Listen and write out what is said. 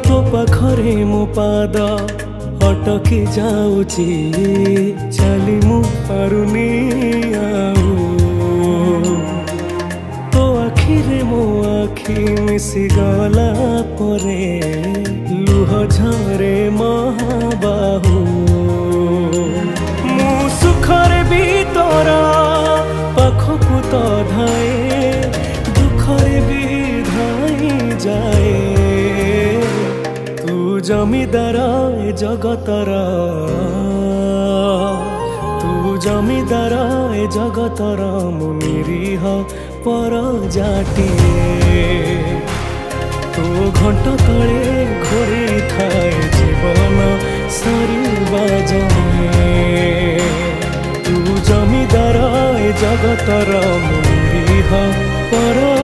तो पाखरे मो पाद अटकी जाऊची चली मु पारुनी आऊ तो आखिरे मो आखि मिसी गला परे लुह झरे महाबाहू मु सुखरे भी तोरा पाखकु तो धाए दुखरे भी धाई जाए तू जमीदार ए जगतर तू जमीदार ए जगतर मु निरीह पर जाटिए तो घंटा तले घोरी थाए जीवन सरीबा जाए तू जमीदार ए जगतर मु निरीह पर